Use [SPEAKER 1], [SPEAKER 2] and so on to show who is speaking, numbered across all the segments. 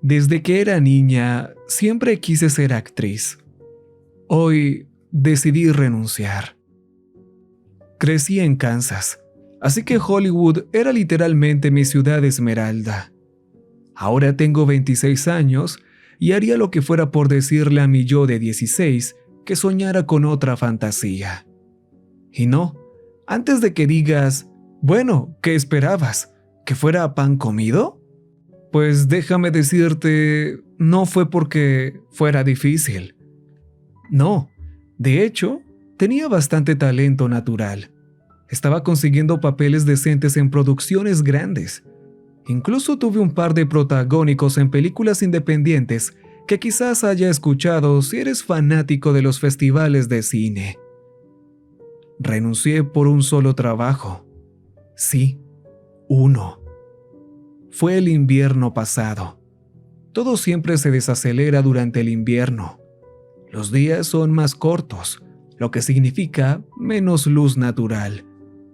[SPEAKER 1] Desde que era niña, siempre quise ser actriz. Hoy decidí renunciar. Crecí en Kansas, así que Hollywood era literalmente mi ciudad esmeralda. Ahora tengo 26 años y haría lo que fuera por decirle a mi yo de 16 que soñara con otra fantasía. Y no, antes de que digas, bueno, ¿qué esperabas? ¿Que fuera pan comido? Pues déjame decirte, no fue porque fuera difícil. No, de hecho, tenía bastante talento natural. Estaba consiguiendo papeles decentes en producciones grandes. Incluso tuve un par de protagónicos en películas independientes que quizás haya escuchado si eres fanático de los festivales de cine. Renuncié por un solo trabajo. Sí, uno. Fue el invierno pasado. Todo siempre se desacelera durante el invierno. Los días son más cortos, lo que significa menos luz natural,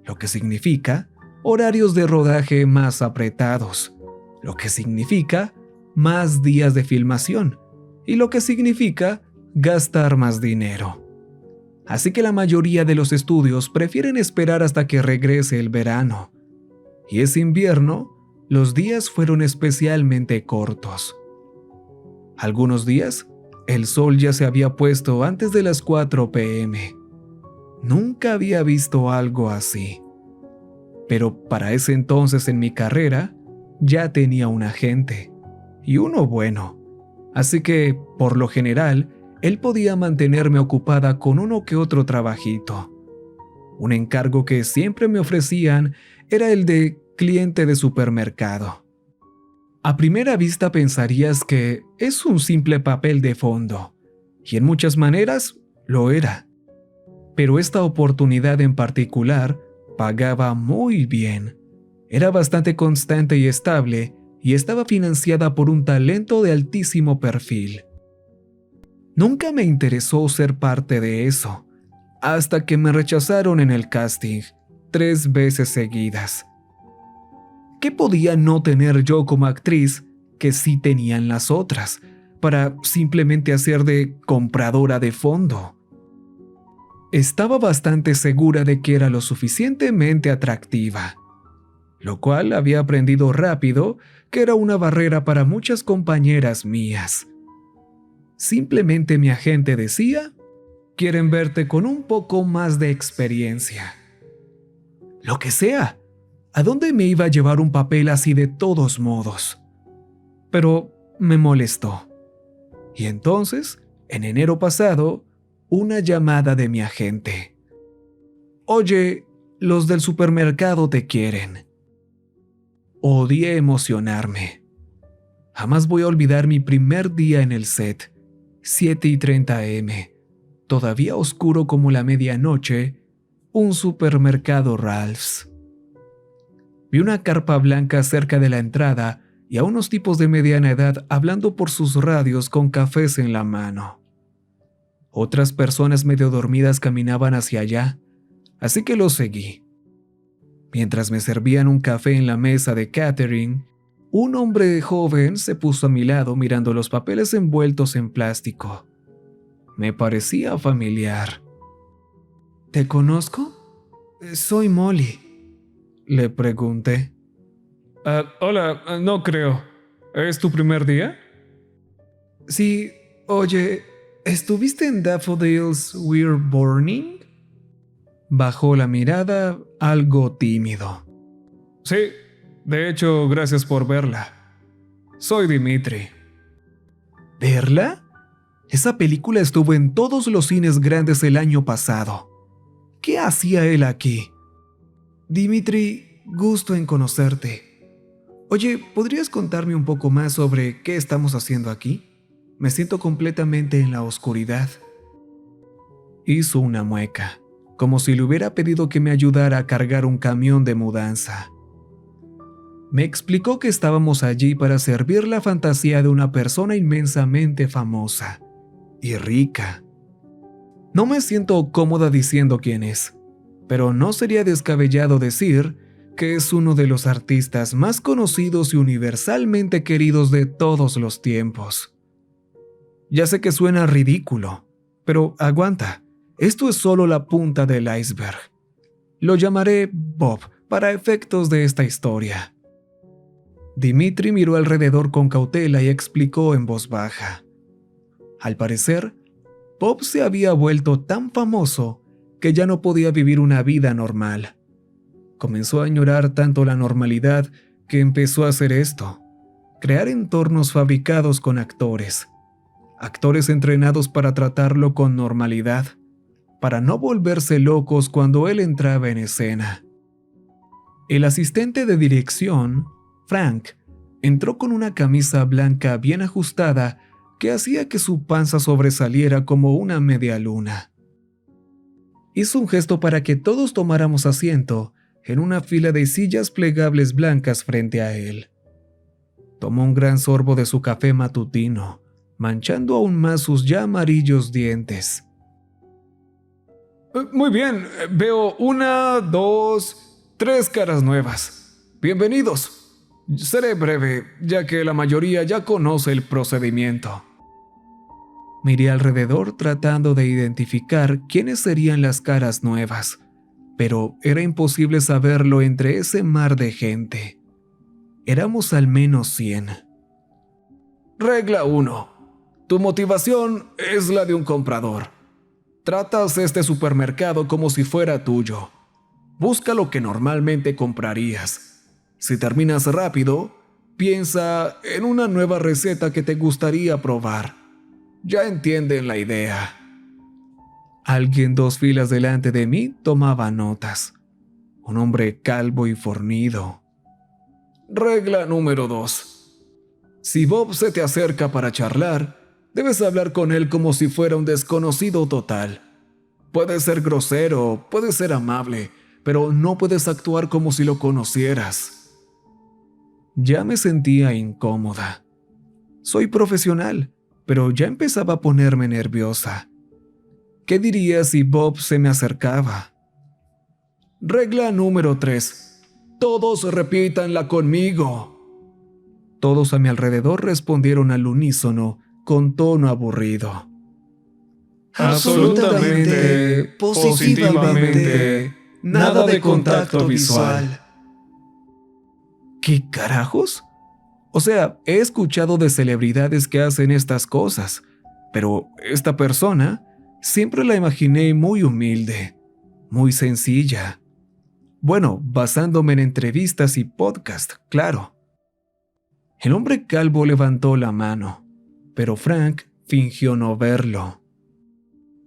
[SPEAKER 1] lo que significa horarios de rodaje más apretados, lo que significa más días de filmación y lo que significa gastar más dinero. Así que la mayoría de los estudios prefieren esperar hasta que regrese el verano. Y ese invierno, los días fueron especialmente cortos. Algunos días, el sol ya se había puesto antes de las 4 p.m. Nunca había visto algo así. Pero para ese entonces en mi carrera, ya tenía un agente, y uno bueno. Así que, por lo general, él podía mantenerme ocupada con uno que otro trabajito. Un encargo que siempre me ofrecían era el de cliente de supermercado. A primera vista pensarías que es un simple papel de fondo, y en muchas maneras lo era. Pero esta oportunidad en particular pagaba muy bien. Era bastante constante y estable, y estaba financiada por un talento de altísimo perfil. Nunca me interesó ser parte de eso, hasta que me rechazaron en el casting 3 veces seguidas. ¿Qué podía no tener yo como actriz que sí tenían las otras, para simplemente hacer de compradora de fondo? Estaba bastante segura de que era lo suficientemente atractiva, lo cual había aprendido rápido que era una barrera para muchas compañeras mías. Simplemente mi agente decía, quieren verte con un poco más de experiencia. Lo que sea, ¿a dónde me iba a llevar un papel así de todos modos? Pero me molestó. Y entonces, en enero pasado, una llamada de mi agente. Oye, los del supermercado te quieren. Odié emocionarme. Jamás voy a olvidar mi primer día en el set, 7:30 a.m., todavía oscuro como la medianoche, un supermercado Ralph's. Vi una carpa blanca cerca de la entrada y a unos tipos de mediana edad hablando por sus radios con cafés en la mano. Otras personas medio dormidas caminaban hacia allá, así que los seguí. Mientras me servían un café en la mesa de catering, un hombre joven se puso a mi lado mirando los papeles envueltos en plástico. Me parecía familiar. ¿Te conozco? Soy Molly, le pregunté. Hola, no creo. ¿Es tu primer día? Sí, oye, ¿estuviste en Daffodils We're Burning? Bajó la mirada, algo tímido. Sí, de hecho, gracias por verla. Soy Dimitri. ¿Verla? Esa película estuvo en todos los cines grandes el año pasado. ¿Qué hacía él aquí? Dimitri, gusto en conocerte. Oye, ¿podrías contarme un poco más sobre qué estamos haciendo aquí? Me siento completamente en la oscuridad. Hizo una mueca, como si le hubiera pedido que me ayudara a cargar un camión de mudanza. Me explicó que estábamos allí para servir la fantasía de una persona inmensamente famosa y rica. No me siento cómoda diciendo quién es, pero no sería descabellado decir que es uno de los artistas más conocidos y universalmente queridos de todos los tiempos. Ya sé que suena ridículo, pero aguanta, esto es solo la punta del iceberg. Lo llamaré Bob para efectos de esta historia. Dimitri miró alrededor con cautela y explicó en voz baja. Al parecer, Bob se había vuelto tan famoso que ya no podía vivir una vida normal. Comenzó a añorar tanto la normalidad que empezó a hacer esto: crear entornos fabricados con actores entrenados para tratarlo con normalidad, para no volverse locos cuando él entraba en escena. El asistente de dirección, Frank, entró con una camisa blanca bien ajustada que hacía que su panza sobresaliera como una media luna. Hizo un gesto para que todos tomáramos asiento en una fila de sillas plegables blancas frente a él. Tomó un gran sorbo de su café matutino, manchando aún más sus ya amarillos dientes. Muy bien, veo 1, 2, 3 caras nuevas. Bienvenidos. Seré breve, ya que la mayoría ya conoce el procedimiento. Miré alrededor tratando de identificar quiénes serían las caras nuevas, pero era imposible saberlo entre ese mar de gente. Éramos al menos 100. Regla 1. Tu motivación es la de un comprador. Tratas este supermercado como si fuera tuyo. Busca lo que normalmente comprarías. Si terminas rápido, piensa en una nueva receta que te gustaría probar. Ya entienden la idea. Alguien 2 filas delante de mí tomaba notas. Un hombre calvo y fornido. Regla número 2. Si Bob se te acerca para charlar, debes hablar con él como si fuera un desconocido total. Puedes ser grosero, puedes ser amable, pero no puedes actuar como si lo conocieras. Ya me sentía incómoda. Soy profesional, pero ya empezaba a ponerme nerviosa. ¿Qué diría si Bob se me acercaba? Regla número 3. Todos repítanla conmigo. Todos a mi alrededor respondieron al unísono con tono aburrido.
[SPEAKER 2] Absolutamente, positivamente, nada de contacto visual.
[SPEAKER 1] ¿Qué carajos? O sea, he escuchado de celebridades que hacen estas cosas, pero esta persona siempre la imaginé muy humilde, muy sencilla. Bueno, basándome en entrevistas y podcast, claro. El hombre calvo levantó la mano, pero Frank fingió no verlo.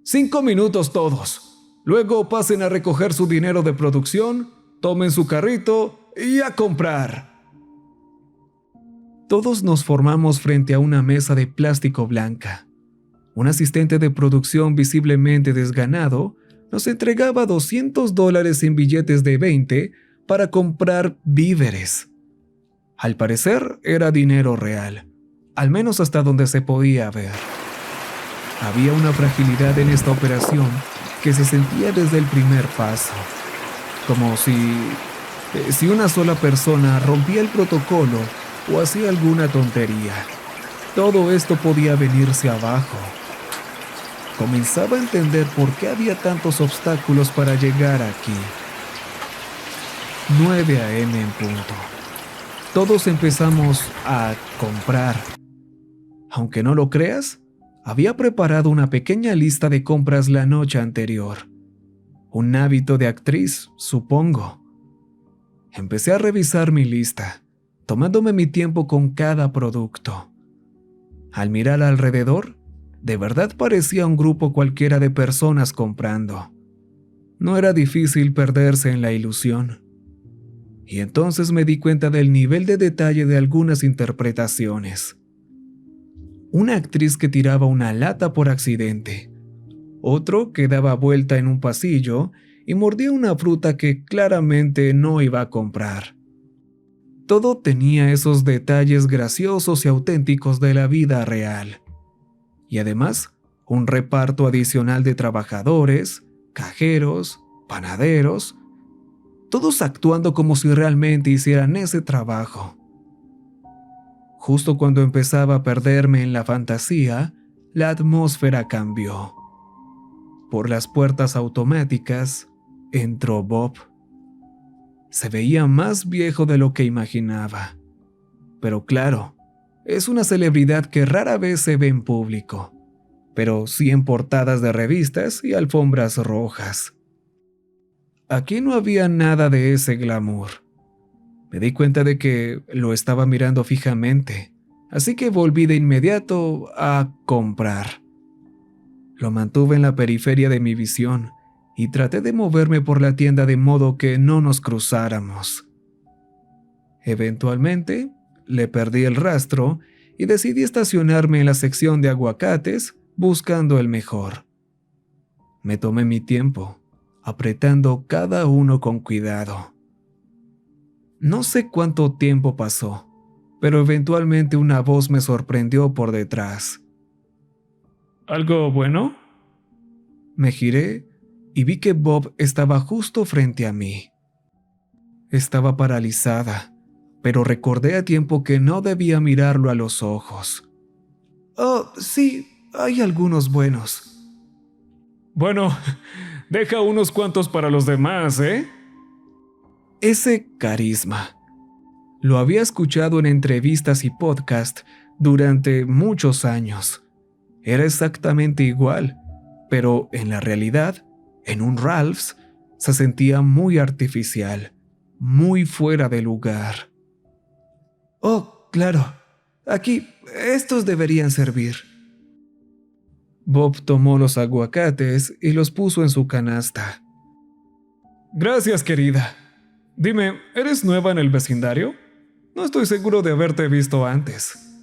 [SPEAKER 1] 5 minutos todos. Luego pasen a recoger su dinero de producción, tomen su carrito y a comprar. Todos nos formamos frente a una mesa de plástico blanca. Un asistente de producción visiblemente desganado nos entregaba $200 en billetes de 20 para comprar víveres. Al parecer era dinero real, al menos hasta donde se podía ver. Había una fragilidad en esta operación que se sentía desde el primer paso, como si una sola persona rompía el protocolo o hacía alguna tontería. Todo esto podía venirse abajo. Comenzaba a entender por qué había tantos obstáculos para llegar aquí. 9 a.m. en punto. Todos empezamos a comprar. Aunque no lo creas, había preparado una pequeña lista de compras la noche anterior. Un hábito de actriz, supongo. Empecé a revisar mi lista, tomándome mi tiempo con cada producto. Al mirar alrededor, de verdad parecía un grupo cualquiera de personas comprando. No era difícil perderse en la ilusión. Y entonces me di cuenta del nivel de detalle de algunas interpretaciones. Una actriz que tiraba una lata por accidente. Otro que daba vuelta en un pasillo y mordía una fruta que claramente no iba a comprar. Todo tenía esos detalles graciosos y auténticos de la vida real. Y además, un reparto adicional de trabajadores, cajeros, panaderos. todos actuando como si realmente hicieran ese trabajo. Justo cuando empezaba a perderme en la fantasía, la atmósfera cambió. Por las puertas automáticas entró Bob. Se veía más viejo de lo que imaginaba. Pero claro, es una celebridad que rara vez se ve en público, pero sí en portadas de revistas y alfombras rojas. Aquí no había nada de ese glamour. Me di cuenta de que lo estaba mirando fijamente, así que volví de inmediato a comprar. Lo mantuve en la periferia de mi visión y traté de moverme por la tienda de modo que no nos cruzáramos. Eventualmente, le perdí el rastro y decidí estacionarme en la sección de aguacates buscando el mejor. Me tomé mi tiempo, apretando cada uno con cuidado. No sé cuánto tiempo pasó, pero eventualmente una voz me sorprendió por detrás.
[SPEAKER 2] ¿Algo bueno?
[SPEAKER 1] Me giré y vi que Bob estaba justo frente a mí. Estaba paralizada, pero recordé a tiempo que no debía mirarlo a los ojos. Oh, sí, hay algunos buenos.
[SPEAKER 2] Bueno, deja unos cuantos para los demás, ¿eh?
[SPEAKER 1] Ese carisma. Lo había escuchado en entrevistas y podcasts durante muchos años. Era exactamente igual, pero en la realidad, en un Ralph's, se sentía muy artificial, muy fuera de lugar. Oh, claro, aquí, estos deberían servir. Bob tomó los aguacates y los puso en su canasta.
[SPEAKER 2] Gracias, querida. Dime, ¿eres nueva en el vecindario? No estoy seguro de haberte visto antes.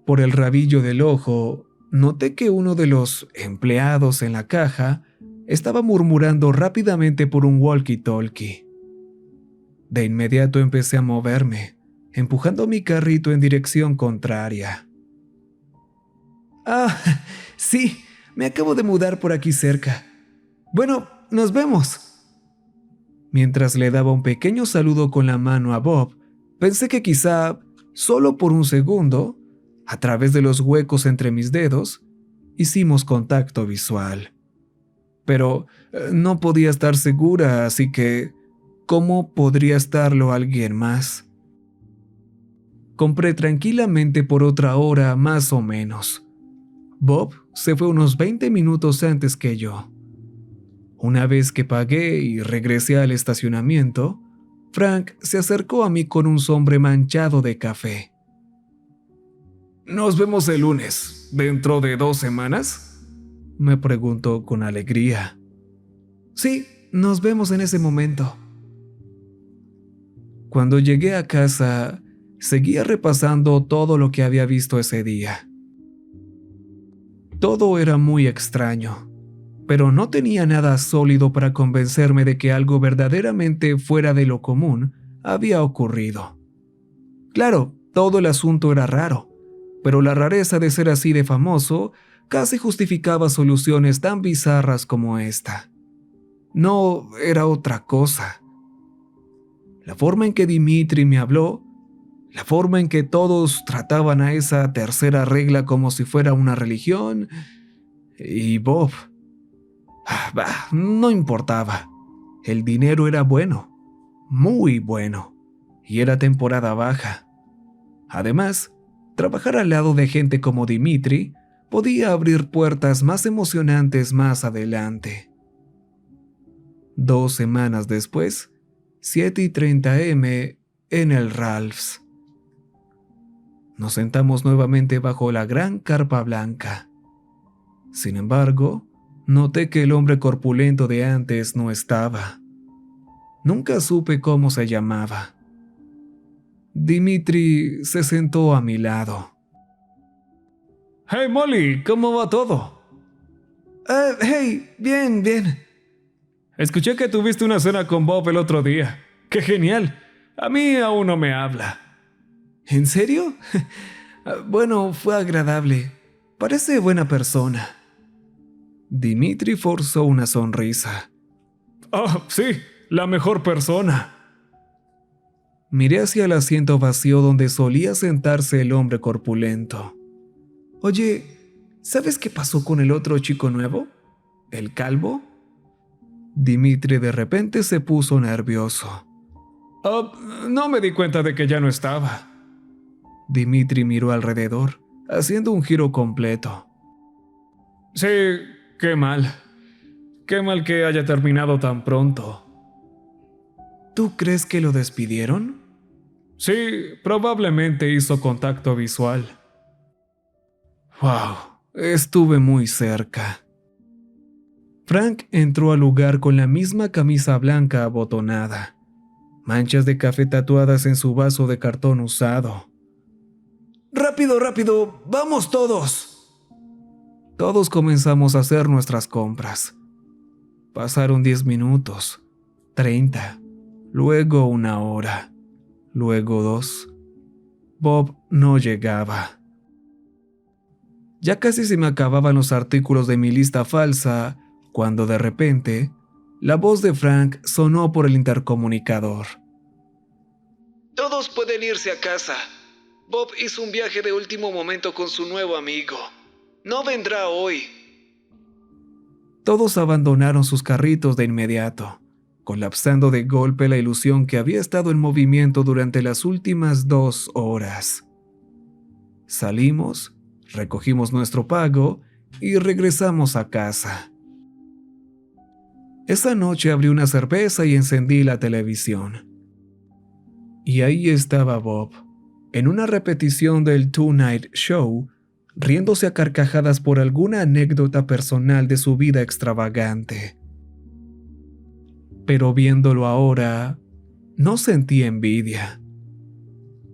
[SPEAKER 1] Por el rabillo del ojo, noté que uno de los empleados en la caja estaba murmurando rápidamente por un walkie-talkie. De inmediato empecé a moverme, empujando mi carrito en dirección contraria. Ah, sí, me acabo de mudar por aquí cerca. Bueno, nos vemos. Mientras le daba un pequeño saludo con la mano a Bob, pensé que quizá, solo por un segundo, a través de los huecos entre mis dedos, hicimos contacto visual. Pero no podía estar segura, así que, ¿cómo podría estarlo alguien más? Compré tranquilamente por otra hora más o menos. Bob se fue unos 20 minutos antes que yo. Una vez que pagué y regresé al estacionamiento, Frank se acercó a mí con un sombre manchado de café.
[SPEAKER 2] ¿Nos vemos el lunes, dentro de 2 semanas?
[SPEAKER 1] Me preguntó con alegría. Sí, nos vemos en ese momento. Cuando llegué a casa, seguía repasando todo lo que había visto ese día. Todo era muy extraño, pero no tenía nada sólido para convencerme de que algo verdaderamente fuera de lo común había ocurrido. Claro, todo el asunto era raro, pero la rareza de ser así de famoso casi justificaba soluciones tan bizarras como esta. No era otra cosa. La forma en que Dimitri me habló, la forma en que todos trataban a esa tercera regla como si fuera una religión, y Bob. No importaba. El dinero era bueno, muy bueno, y era temporada baja. Además, trabajar al lado de gente como Dimitri podía abrir puertas más emocionantes más adelante. 2 semanas después, 7:30 m en el Ralph's. Nos sentamos nuevamente bajo la gran carpa blanca. Sin embargo, noté que el hombre corpulento de antes no estaba. Nunca supe cómo se llamaba. Dimitri se sentó a mi lado.
[SPEAKER 2] Hey Molly, ¿cómo va todo?
[SPEAKER 1] Hey, bien, bien.
[SPEAKER 2] Escuché que tuviste una cena con Bob el otro día. ¡Qué genial! A mí aún no me habla.
[SPEAKER 1] ¿En serio? Bueno, fue agradable. Parece buena persona. Dimitri forzó una sonrisa.
[SPEAKER 2] Oh, sí, la mejor persona.
[SPEAKER 1] Miré hacia el asiento vacío donde solía sentarse el hombre corpulento. Oye, ¿sabes qué pasó con el otro chico nuevo? ¿El calvo? Dimitri de repente se puso nervioso.
[SPEAKER 2] No me di cuenta de que ya no estaba.
[SPEAKER 1] Dimitri miró alrededor, haciendo un giro completo.
[SPEAKER 2] Sí, qué mal. Qué mal que haya terminado tan pronto.
[SPEAKER 1] ¿Tú crees que lo despidieron?
[SPEAKER 2] Sí, probablemente hizo contacto visual.
[SPEAKER 1] ¡Wow! Estuve muy cerca. Frank entró al lugar con la misma camisa blanca abotonada, manchas de café tatuadas en su vaso de cartón usado. ¡Rápido, rápido! ¡Vamos todos! Todos comenzamos a hacer nuestras compras. Pasaron 10 minutos, 30, luego 1 hora, luego 2. Bob no llegaba. Ya casi se me acababan los artículos de mi lista falsa, cuando de repente, la voz de Frank sonó por el intercomunicador. Todos pueden irse a casa. Bob hizo un viaje de último momento con su nuevo amigo. No vendrá hoy. Todos abandonaron sus carritos de inmediato, colapsando de golpe la ilusión que había estado en movimiento durante las últimas 2 horas. Salimos, recogimos nuestro pago y regresamos a casa. Esa noche abrí una cerveza y encendí la televisión. Y ahí estaba Bob, en una repetición del Tonight Show, riéndose a carcajadas por alguna anécdota personal de su vida extravagante. Pero viéndolo ahora, no sentí envidia.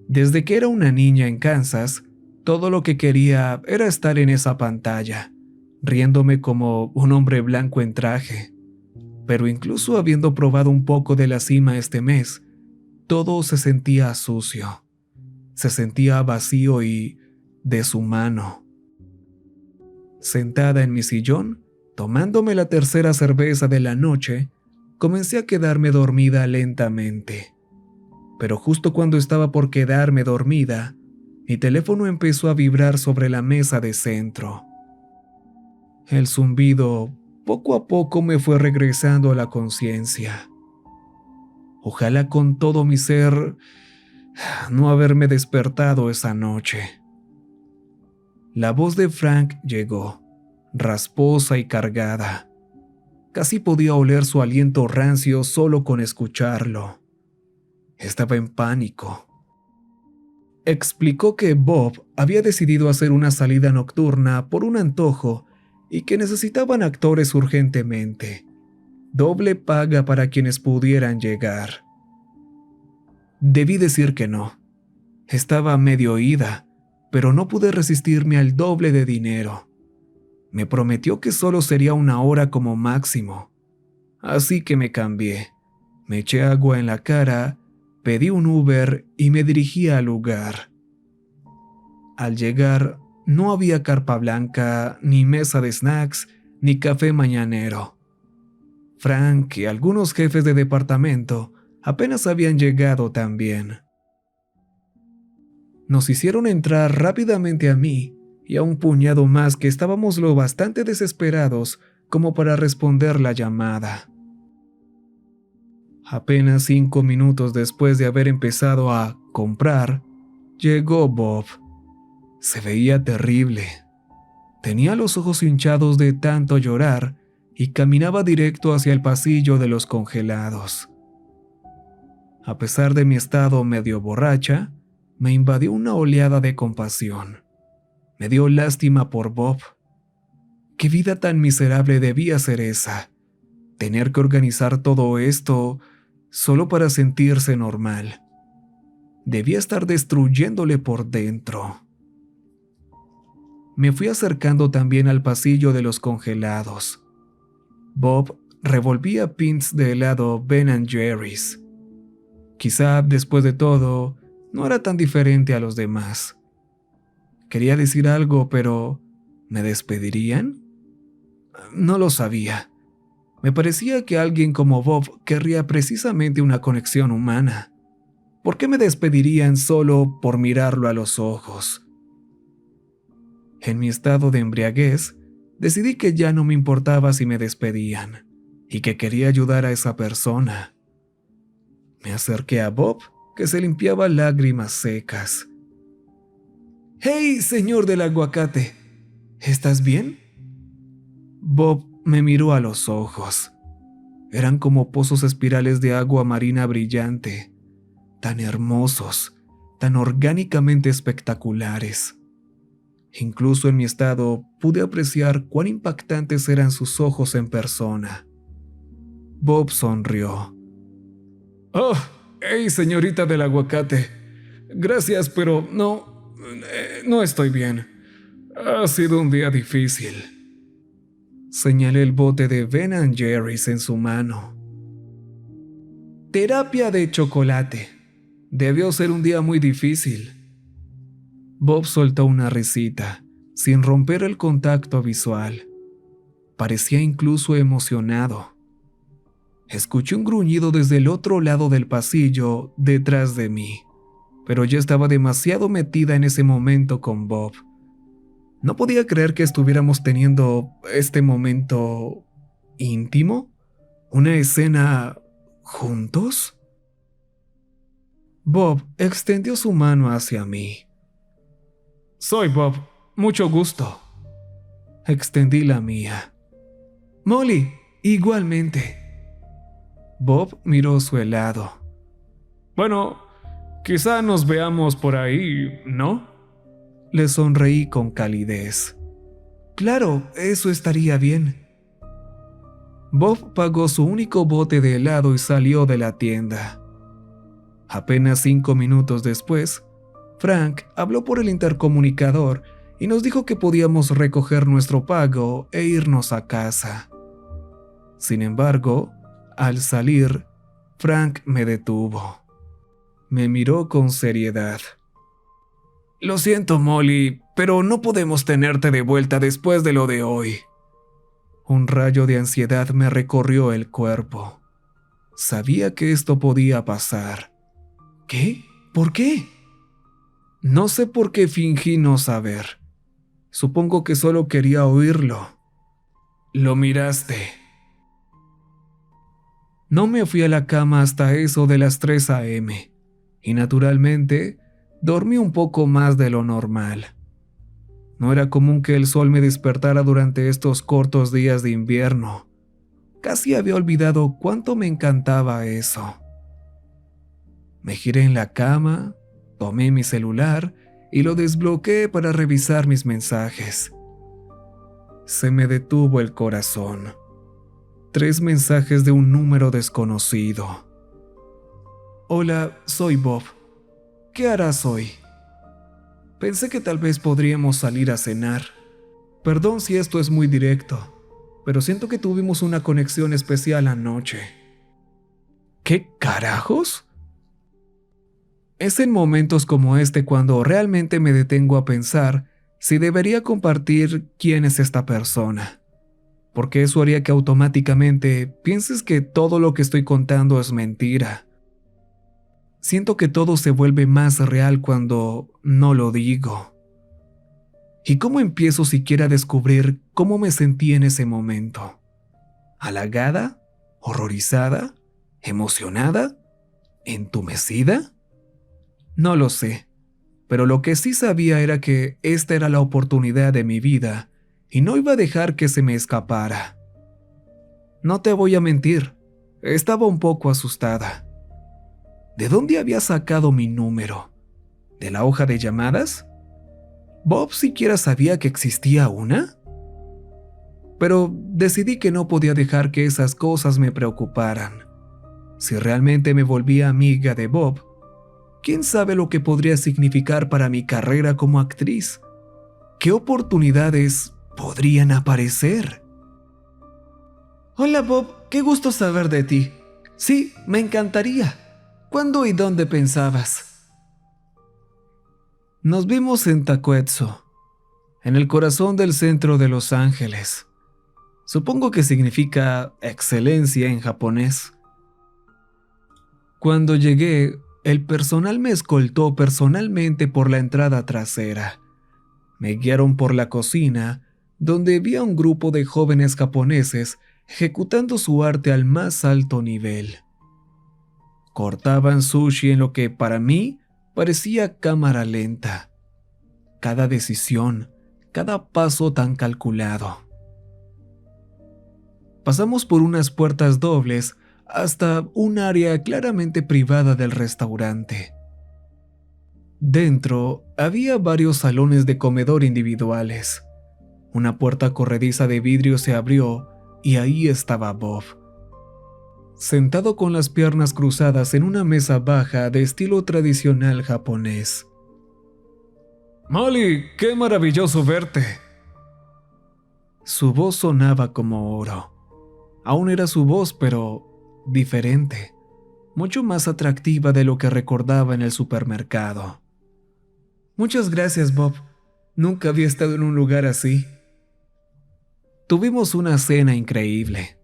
[SPEAKER 1] Desde que era una niña en Kansas, todo lo que quería era estar en esa pantalla, riéndome como un hombre blanco en traje. Pero incluso habiendo probado un poco de la cima este mes, todo se sentía sucio. Se sentía vacío y deshumano. Sentada en mi sillón, tomándome la tercera cerveza de la noche, comencé a quedarme dormida lentamente. Pero justo cuando estaba por quedarme dormida, mi teléfono empezó a vibrar sobre la mesa de centro. El zumbido poco a poco me fue regresando a la conciencia. Ojalá con todo mi ser no haberme despertado esa noche. La voz de Frank llegó, rasposa y cargada. Casi podía oler su aliento rancio solo con escucharlo. Estaba en pánico. Explicó que Bob había decidido hacer una salida nocturna por un antojo y que necesitaban actores urgentemente. Doble paga para quienes pudieran llegar. Debí decir que no. Estaba medio ida, pero no pude resistirme al doble de dinero. Me prometió que solo sería 1 hora como máximo. Así que me cambié. Me eché agua en la cara, pedí un Uber y me dirigí al lugar. Al llegar, no había carpa blanca, ni mesa de snacks, ni café mañanero. Frank y algunos jefes de departamento apenas habían llegado también. Nos hicieron entrar rápidamente a mí y a un puñado más que estábamos lo bastante desesperados como para responder la llamada. Apenas 5 minutos después de haber empezado a comprar, llegó Bob. Se veía terrible. Tenía los ojos hinchados de tanto llorar y caminaba directo hacia el pasillo de los congelados. A pesar de mi estado medio borracha, me invadió una oleada de compasión. Me dio lástima por Bob. ¿Qué vida tan miserable debía ser esa? Tener que organizar todo esto solo para sentirse normal. Debía estar destruyéndole por dentro. Me fui acercando también al pasillo de los congelados. Bob revolvía pins de helado Ben & Jerry's. Quizá, después de todo, no era tan diferente a los demás. Quería decir algo, pero ¿me despedirían? No lo sabía. Me parecía que alguien como Bob querría precisamente una conexión humana. ¿Por qué me despedirían solo por mirarlo a los ojos? En mi estado de embriaguez, decidí que ya no me importaba si me despedían y que quería ayudar a esa persona. Me acerqué a Bob, que se limpiaba lágrimas secas. «¡Hey, señor del aguacate! ¿Estás bien?» Bob me miró a los ojos. Eran como pozos espirales de agua marina brillante, tan hermosos, tan orgánicamente espectaculares. Incluso en mi estado pude apreciar cuán impactantes eran sus ojos en persona. Bob sonrió.
[SPEAKER 2] Oh, hey, señorita del aguacate. Gracias, pero no estoy bien. Ha sido un día difícil.
[SPEAKER 1] Señalé el bote de Ben & Jerry's en su mano. Terapia de chocolate. Debió ser un día muy difícil. Bob soltó una risita, sin romper el contacto visual. Parecía incluso emocionado. Escuché un gruñido desde el otro lado del pasillo, detrás de mí, pero yo estaba demasiado metida en ese momento con Bob. No podía creer que estuviéramos teniendo este momento íntimo, una escena juntos. Bob extendió su mano hacia mí.
[SPEAKER 2] Soy Bob, mucho gusto.
[SPEAKER 1] Extendí la mía. Molly, igualmente. Bob miró su helado.
[SPEAKER 2] Bueno, quizá nos veamos por ahí, ¿no?
[SPEAKER 1] Le sonreí con calidez. Claro, eso estaría bien. Bob pagó su único bote de helado y salió de la tienda. Apenas 5 minutos después, Frank habló por el intercomunicador y nos dijo que podíamos recoger nuestro pago e irnos a casa. Sin embargo, al salir, Frank me detuvo. Me miró con seriedad. Lo siento, Molly, pero no podemos tenerte de vuelta después de lo de hoy. Un rayo de ansiedad me recorrió el cuerpo. Sabía que esto podía pasar. ¿Qué? ¿Por qué? No sé por qué fingí no saber. Supongo que solo quería oírlo. Lo miraste. No me fui a la cama hasta eso de las 3 a.m. y naturalmente dormí un poco más de lo normal. No era común que el sol me despertara durante estos cortos días de invierno. Casi había olvidado cuánto me encantaba eso. Me giré en la cama, tomé mi celular y lo desbloqueé para revisar mis mensajes. Se me detuvo el corazón. 3 mensajes de un número desconocido. Hola, soy Bob. ¿Qué harás hoy? Pensé que tal vez podríamos salir a cenar. Perdón si esto es muy directo, pero siento que tuvimos una conexión especial anoche. ¿Qué carajos? Es en momentos como este cuando realmente me detengo a pensar si debería compartir quién es esta persona, porque eso haría que automáticamente pienses que todo lo que estoy contando es mentira. Siento que todo se vuelve más real cuando no lo digo. ¿Y cómo empiezo siquiera a descubrir cómo me sentí en ese momento? ¿Halagada? ¿Horrorizada? ¿Emocionada? ¿Entumecida? No lo sé, pero lo que sí sabía era que esta era la oportunidad de mi vida y no iba a dejar que se me escapara. No te voy a mentir, estaba un poco asustada. ¿De dónde había sacado mi número? ¿De la hoja de llamadas? ¿Bob siquiera sabía que existía una? Pero decidí que no podía dejar que esas cosas me preocuparan. Si realmente me volvía amiga de Bob, ¿quién sabe lo que podría significar para mi carrera como actriz? ¿Qué oportunidades podrían aparecer? Hola Bob, qué gusto saber de ti. Sí, me encantaría. ¿Cuándo y dónde pensabas? Nos vimos en Taquetso, en el corazón del centro de Los Ángeles. Supongo que significa excelencia en japonés. Cuando llegué, el personal me escoltó personalmente por la entrada trasera. Me guiaron por la cocina, donde vi a un grupo de jóvenes japoneses ejecutando su arte al más alto nivel. Cortaban sushi en lo que para mí parecía cámara lenta. Cada decisión, cada paso tan calculado. Pasamos por unas puertas dobles hasta un área claramente privada del restaurante. Dentro había varios salones de comedor individuales. Una puerta corrediza de vidrio se abrió y ahí estaba Bob, sentado con las piernas cruzadas en una mesa baja de estilo tradicional japonés.
[SPEAKER 2] Molly, qué maravilloso verte.
[SPEAKER 1] Su voz sonaba como oro. Aún era su voz, pero diferente, mucho más atractiva de lo que recordaba en el supermercado. Muchas gracias, Bob. Nunca había estado en un lugar así. Tuvimos una cena increíble.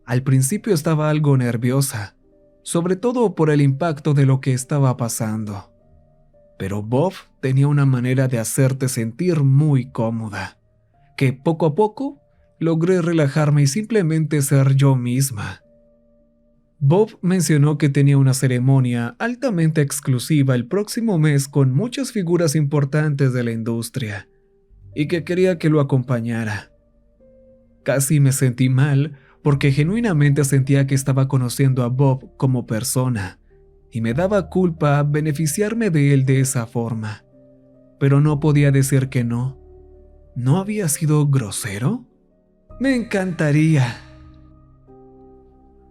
[SPEAKER 1] Al principio estaba algo nerviosa, sobre todo por el impacto de lo que estaba pasando. Pero Bob tenía una manera de hacerte sentir muy cómoda, que poco a poco logré relajarme y simplemente ser yo misma. Bob mencionó que tenía una ceremonia altamente exclusiva el próximo mes con muchas figuras importantes de la industria y que quería que lo acompañara. Casi me sentí mal porque genuinamente sentía que estaba conociendo a Bob como persona y me daba culpa beneficiarme de él de esa forma. Pero no podía decir que no. ¿No había sido grosero? Me encantaría.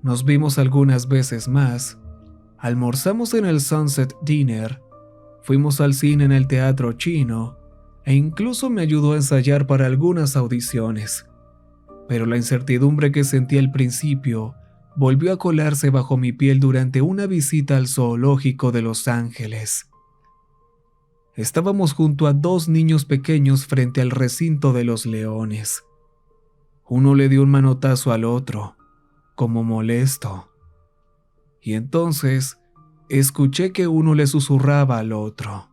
[SPEAKER 1] Nos vimos algunas veces más. Almorzamos en el Sunset Dinner. Fuimos al cine en el teatro chino e incluso me ayudó a ensayar para algunas audiciones. Pero la incertidumbre que sentí al principio volvió a colarse bajo mi piel durante una visita al zoológico de Los Ángeles. Estábamos junto a 2 niños pequeños frente al recinto de los leones. Uno le dio un manotazo al otro, como molesto. Y entonces escuché que uno le susurraba al otro.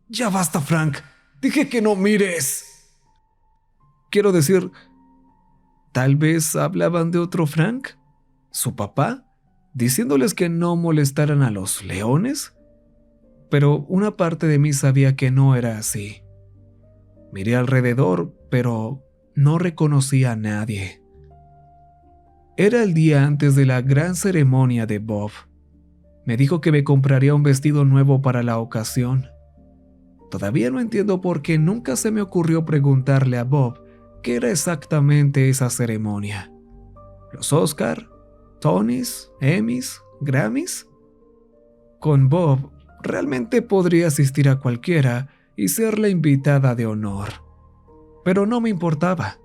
[SPEAKER 2] Ya basta, Frank. Dije que no mires.
[SPEAKER 1] Quiero decir, tal vez hablaban de otro Frank, su papá, diciéndoles que no molestaran a los leones. Pero una parte de mí sabía que no era así. Miré alrededor, pero no reconocía a nadie. Era el día antes de la gran ceremonia de Bob. Me dijo que me compraría un vestido nuevo para la ocasión. Todavía no entiendo por qué nunca se me ocurrió preguntarle a Bob qué era exactamente esa ceremonia. ¿Los Oscar? ¿Tonys? ¿Emmys? ¿Grammys? Con Bob realmente podría asistir a cualquiera y ser la invitada de honor. Pero no me importaba.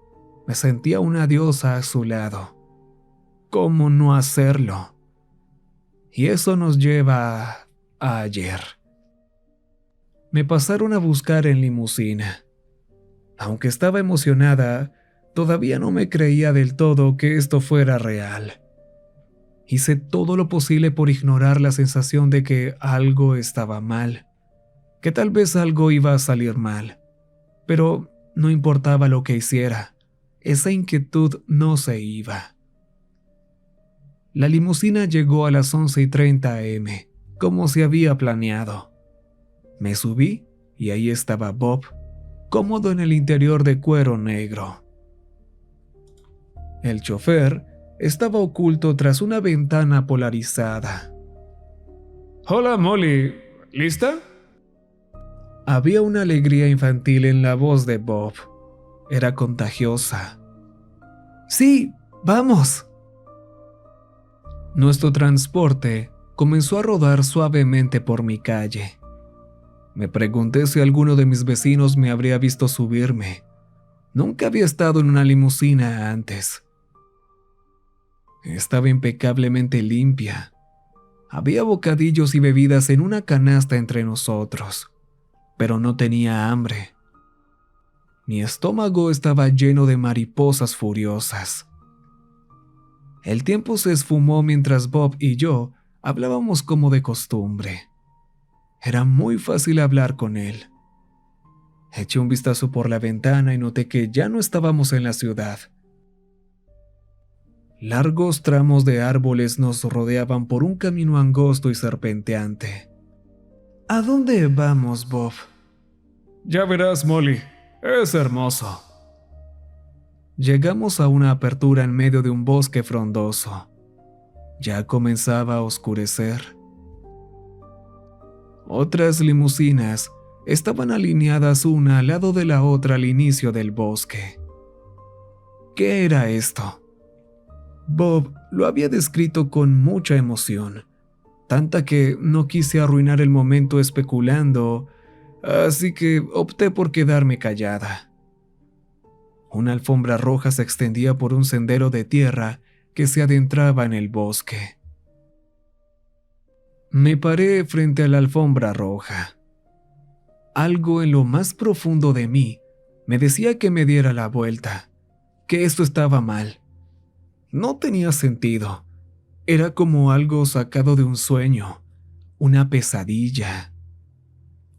[SPEAKER 1] Me sentía una diosa a su lado. ¿Cómo no hacerlo? Y eso nos lleva a ayer. Me pasaron a buscar en limusina. Aunque estaba emocionada, todavía no me creía del todo que esto fuera real. Hice todo lo posible por ignorar la sensación de que algo estaba mal, que tal vez algo iba a salir mal. Pero no importaba lo que hiciera, esa inquietud no se iba. La limusina llegó a las 11:30 am, como se había planeado. Me subí y ahí estaba Bob, cómodo en el interior de cuero negro. El chofer estaba oculto tras una ventana polarizada.
[SPEAKER 2] Hola, Molly. ¿Lista?
[SPEAKER 1] Había una alegría infantil en la voz de Bob. Era contagiosa. ¡Sí, vamos! Nuestro transporte comenzó a rodar suavemente por mi calle. Me pregunté si alguno de mis vecinos me habría visto subirme. Nunca había estado en una limusina antes. Estaba impecablemente limpia. Había bocadillos y bebidas en una canasta entre nosotros, pero no tenía hambre. Mi estómago estaba lleno de mariposas furiosas. El tiempo se esfumó mientras Bob y yo hablábamos como de costumbre. Era muy fácil hablar con él. Eché un vistazo por la ventana y noté que ya no estábamos en la ciudad. Largos tramos de árboles nos rodeaban por un camino angosto y serpenteante. ¿A dónde vamos, Bob?
[SPEAKER 2] Ya verás, Molly. Es hermoso.
[SPEAKER 1] Llegamos a una apertura en medio de un bosque frondoso. Ya comenzaba a oscurecer. Otras limusinas estaban alineadas una al lado de la otra al inicio del bosque. ¿Qué era esto? Bob lo había descrito con mucha emoción, tanta que no quise arruinar el momento especulando, así que opté por quedarme callada. Una alfombra roja se extendía por un sendero de tierra que se adentraba en el bosque. Me paré frente a la alfombra roja. Algo en lo más profundo de mí me decía que me diera la vuelta, que esto estaba mal. No tenía sentido. Era como algo sacado de un sueño, una pesadilla.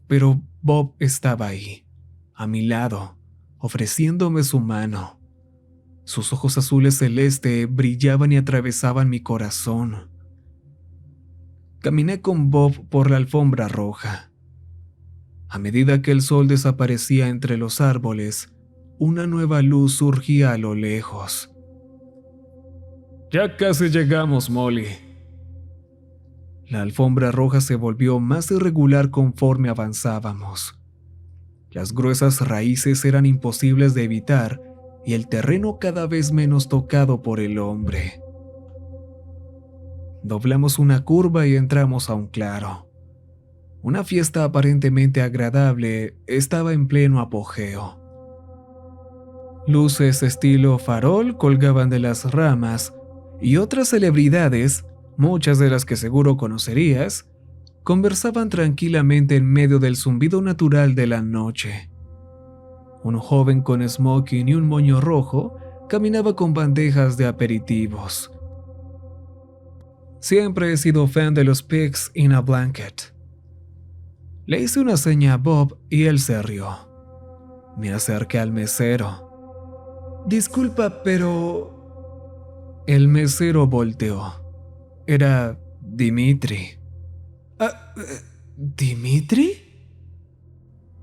[SPEAKER 1] Pero Bob estaba ahí, a mi lado, ofreciéndome su mano. Sus ojos azules celeste brillaban y atravesaban mi corazón. Caminé con Bob por la alfombra roja. A medida que el sol desaparecía entre los árboles, una nueva luz surgía a lo lejos.
[SPEAKER 2] Ya casi llegamos, Molly.
[SPEAKER 1] La alfombra roja se volvió más irregular conforme avanzábamos. Las gruesas raíces eran imposibles de evitar y el terreno cada vez menos tocado por el hombre. Doblamos una curva y entramos a un claro. Una fiesta aparentemente agradable estaba en pleno apogeo. Luces estilo farol colgaban de las ramas y otras celebridades, muchas de las que seguro conocerías, conversaban tranquilamente en medio del zumbido natural de la noche. Un joven con smoking y un moño rojo caminaba con bandejas de aperitivos. Siempre he sido fan de los Pigs in a Blanket. Le hice una seña a Bob y él se rió. Me acerqué al mesero. Disculpa, pero... El mesero volteó. Era Dimitri. ¿Dimitri?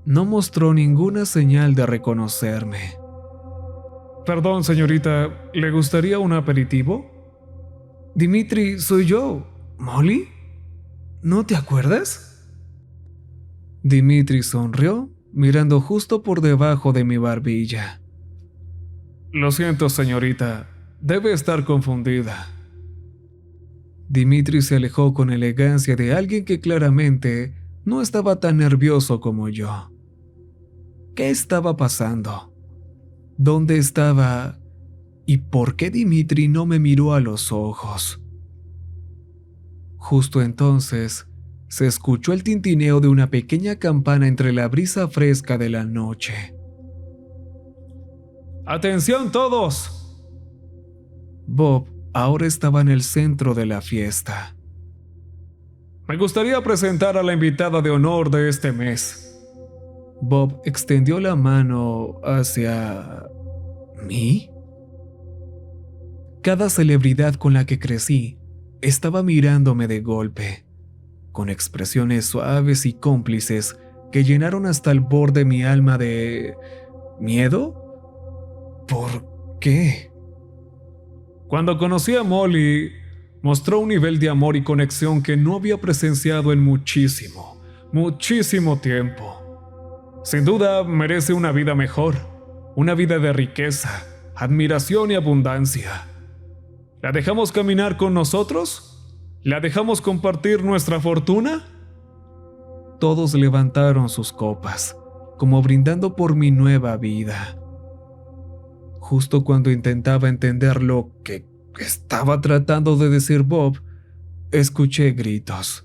[SPEAKER 1] No mostró ninguna señal de reconocerme.
[SPEAKER 2] Perdón, señorita, ¿le gustaría un aperitivo?
[SPEAKER 1] Dimitri, soy yo. ¿Molly? ¿No te acuerdas? Dimitri sonrió, mirando justo por debajo de mi barbilla.
[SPEAKER 2] Lo siento, señorita. Debe estar confundida.
[SPEAKER 1] Dimitri se alejó con elegancia de alguien que claramente no estaba tan nervioso como yo. ¿Qué estaba pasando? ¿Dónde estaba? ¿Y por qué Dimitri no me miró a los ojos? Justo entonces, se escuchó el tintineo de una pequeña campana entre la brisa fresca de la noche.
[SPEAKER 2] ¡Atención todos!
[SPEAKER 1] Bob ahora estaba en el centro de la fiesta.
[SPEAKER 2] Me gustaría presentar a la invitada de honor de este mes.
[SPEAKER 1] Bob extendió la mano hacia... ¿mí? Cada celebridad con la que crecí estaba mirándome de golpe, con expresiones suaves y cómplices que llenaron hasta el borde mi alma de... ¿miedo? ¿Por qué?
[SPEAKER 2] Cuando conocí a Molly, mostró un nivel de amor y conexión que no había presenciado en muchísimo tiempo. Sin duda merece una vida mejor, una vida de riqueza, admiración y abundancia. ¿La dejamos caminar con nosotros? ¿La dejamos compartir nuestra fortuna?
[SPEAKER 1] Todos levantaron sus copas, como brindando por mi nueva vida. Justo cuando intentaba entender lo que estaba tratando de decir Bob, escuché gritos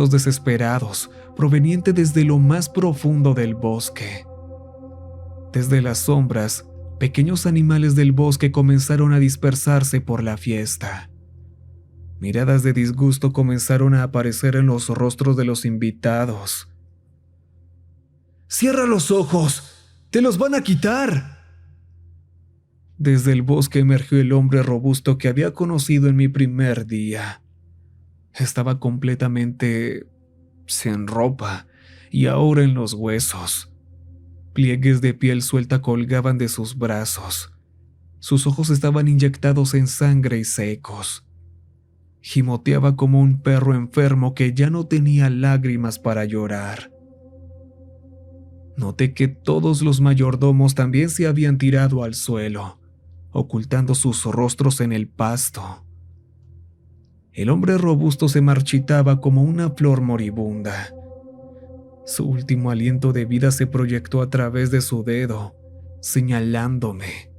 [SPEAKER 1] desesperados, provenientes desde lo más profundo del bosque. Desde las sombras, pequeños animales del bosque comenzaron a dispersarse por la fiesta. Miradas de disgusto comenzaron a aparecer en los rostros de los invitados. ¡Cierra los ojos! ¡Te los van a quitar! Desde el bosque emergió el hombre robusto que había conocido en mi primer día. Estaba completamente sin ropa y ahora en los huesos. Pliegues de piel suelta colgaban de sus brazos. Sus ojos estaban inyectados en sangre y secos. Gimoteaba como un perro enfermo que ya no tenía lágrimas para llorar. Noté que todos los mayordomos también se habían tirado al suelo, ocultando sus rostros en el pasto. El hombre robusto se marchitaba como una flor moribunda. Su último aliento de vida se proyectó a través de su dedo, señalándome.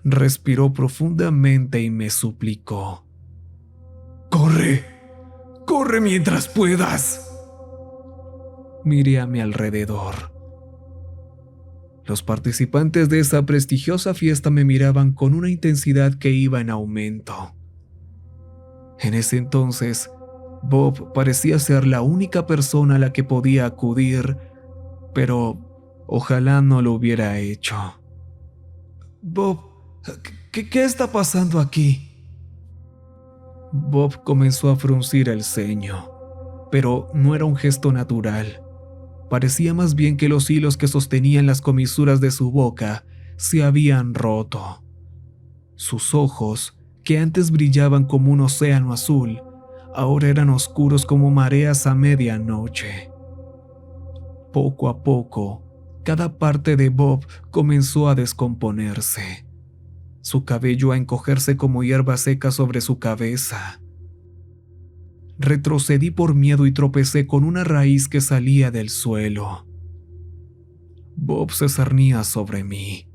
[SPEAKER 1] Respiró profundamente y me suplicó: ¡Corre! ¡Corre mientras puedas! Miré a mi alrededor. Los participantes de esa prestigiosa fiesta me miraban con una intensidad que iba en aumento. En ese entonces, Bob parecía ser la única persona a la que podía acudir, pero ojalá no lo hubiera hecho. Bob, ¿qué está pasando aquí? Bob comenzó a fruncir el ceño, pero no era un gesto natural. Parecía más bien que los hilos que sostenían las comisuras de su boca se habían roto. Sus ojos, que antes brillaban como un océano azul, ahora eran oscuros como mareas a medianoche. Poco a poco, cada parte de Bob comenzó a descomponerse. Su cabello a encogerse como hierba seca sobre su cabeza. Retrocedí por miedo y tropecé con una raíz que salía del suelo. Bob se cernía sobre mí.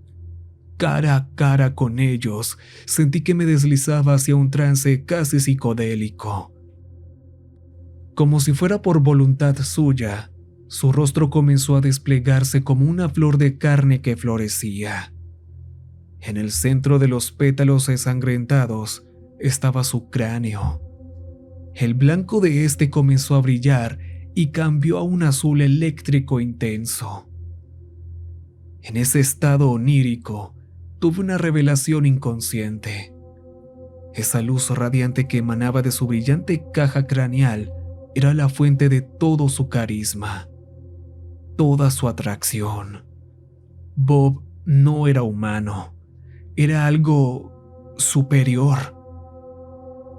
[SPEAKER 1] Cara a cara con ellos, sentí que me deslizaba hacia un trance casi psicodélico. Como si fuera por voluntad suya, su rostro comenzó a desplegarse como una flor de carne que florecía. En el centro de los pétalos ensangrentados estaba su cráneo. El blanco de este comenzó a brillar y cambió a un azul eléctrico intenso. En ese estado onírico, tuve una revelación inconsciente. Esa luz radiante que emanaba de su brillante caja craneal era la fuente de todo su carisma, toda su atracción. Bob no era humano, era algo superior.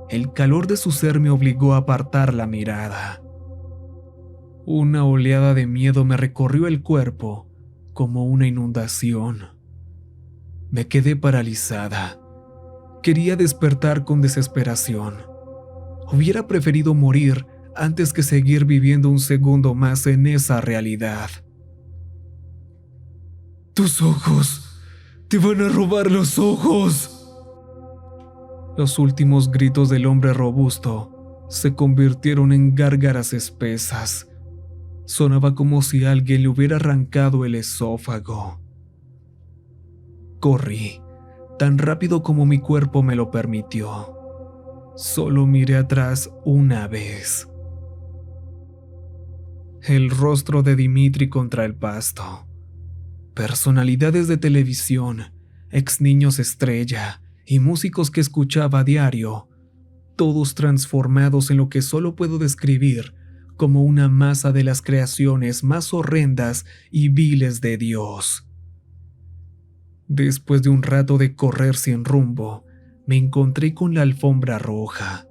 [SPEAKER 1] El calor de su ser me obligó a apartar la mirada. Una oleada de miedo me recorrió el cuerpo como una inundación. Me quedé paralizada. Quería despertar con desesperación. Hubiera preferido morir antes que seguir viviendo un segundo más en esa realidad. ¡Tus ojos! ¡Te van a robar los ojos! Los últimos gritos del hombre robusto se convirtieron en gárgaras espesas. Sonaba como si alguien le hubiera arrancado el esófago. Corrí, tan rápido como mi cuerpo me lo permitió. Solo miré atrás una vez. El rostro de Dimitri contra el pasto. Personalidades de televisión, ex niños estrella y músicos que escuchaba a diario, todos transformados en lo que solo puedo describir como una masa de las creaciones más horrendas y viles de Dios. Después de un rato de correr sin rumbo, me encontré con la alfombra roja.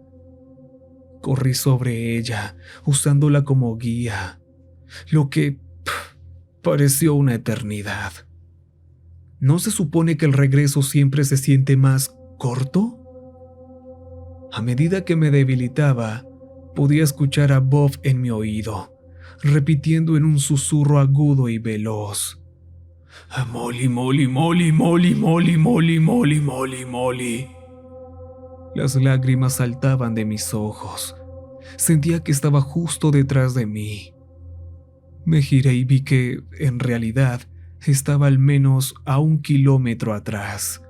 [SPEAKER 1] Corrí sobre ella, usándola como guía, lo que pareció una eternidad. ¿No se supone que el regreso siempre se siente más corto? A medida que me debilitaba, podía escuchar a Bob en mi oído, repitiendo en un susurro agudo y veloz: Molly, Molly, Molly, Molly, Molly, Molly, Molly, Molly, Molly. Las lágrimas saltaban de mis ojos. Sentía que estaba justo detrás de mí. Me giré y vi que, en realidad, estaba al menos a 1 kilómetro atrás.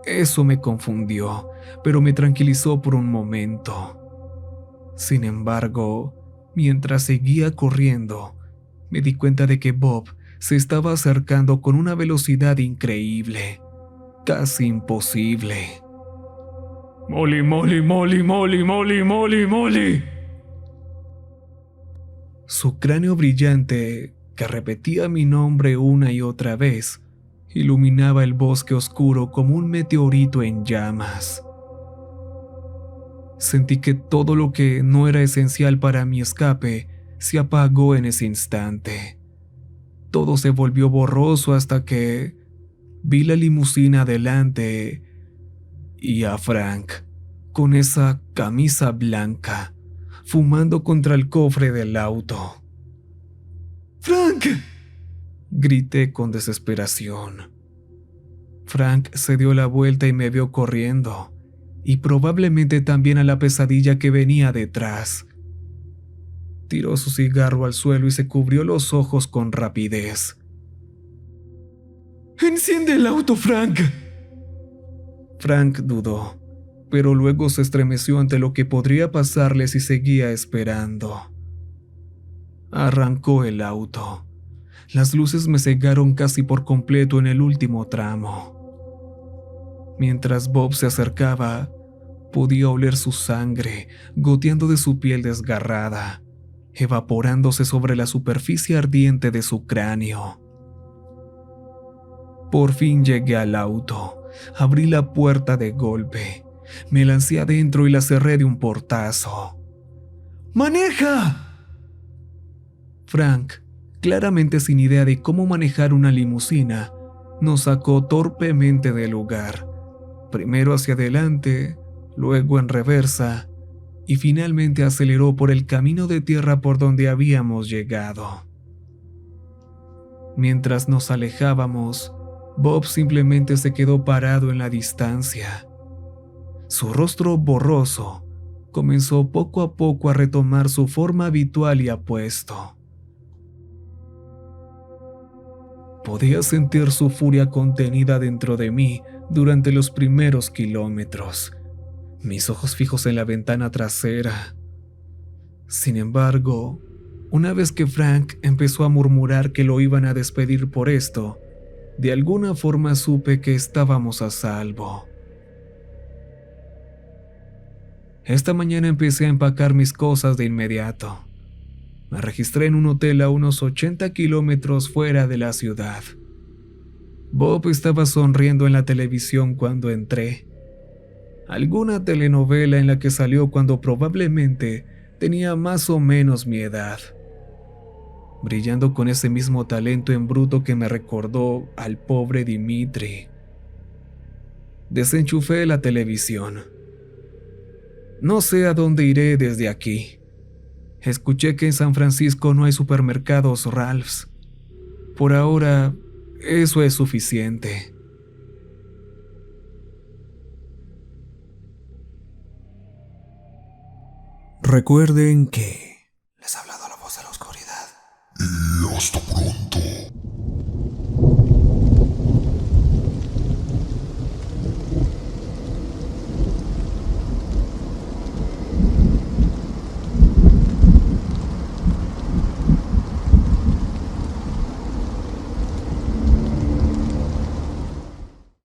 [SPEAKER 1] Eso me confundió, pero me tranquilizó por un momento. Sin embargo, mientras seguía corriendo, me di cuenta de que Bob se estaba acercando con una velocidad increíble, casi imposible.
[SPEAKER 2] Molly, Molly, Molly, Molly, Molly, Molly, Molly.
[SPEAKER 1] Su cráneo brillante, que repetía mi nombre una y otra vez, iluminaba el bosque oscuro como un meteorito en llamas. Sentí que todo lo que no era esencial para mi escape se apagó en ese instante. Todo se volvió borroso hasta que vi la limusina adelante y a Frank, con esa camisa blanca, fumando contra el cofre del auto. ¡Frank!, grité con desesperación. Frank se dio la vuelta y me vio corriendo, y probablemente también a la pesadilla que venía detrás. Tiró su cigarro al suelo y se cubrió los ojos con rapidez. ¡Enciende el auto, Frank! Frank dudó, pero luego se estremeció ante lo que podría pasarle si seguía esperando. Arrancó el auto. Las luces me cegaron casi por completo en el último tramo. Mientras Bob se acercaba, podía oler su sangre goteando de su piel desgarrada, evaporándose sobre la superficie ardiente de su cráneo. Por fin llegué al auto. Abrí la puerta de golpe. Me lancé adentro y la cerré de un portazo. ¡Maneja!, Frank, claramente sin idea de cómo manejar una limusina, nos sacó torpemente del lugar. Primero hacia adelante, luego en reversa, y finalmente aceleró por el camino de tierra por donde habíamos llegado. Mientras nos alejábamos, Bob simplemente se quedó parado en la distancia. Su rostro borroso comenzó poco a poco a retomar su forma habitual y apuesto. Podía sentir su furia contenida dentro de mí durante los primeros kilómetros, mis ojos fijos en la ventana trasera. Sin embargo, una vez que Frank empezó a murmurar que lo iban a despedir por esto, de alguna forma supe que estábamos a salvo. Esta mañana empecé a empacar mis cosas de inmediato. Me registré en un hotel a unos 80 kilómetros fuera de la ciudad. Bob estaba sonriendo en la televisión cuando entré. Alguna telenovela en la que salió cuando probablemente tenía más o menos mi edad. Brillando con ese mismo talento en bruto que me recordó al pobre Dimitri. Desenchufé la televisión. No sé a dónde iré desde aquí. Escuché que en San Francisco no hay supermercados Ralphs. Por ahora, eso es suficiente. Recuerden que les ha hablado la voz de la oscuridad.
[SPEAKER 3] Y hasta pronto.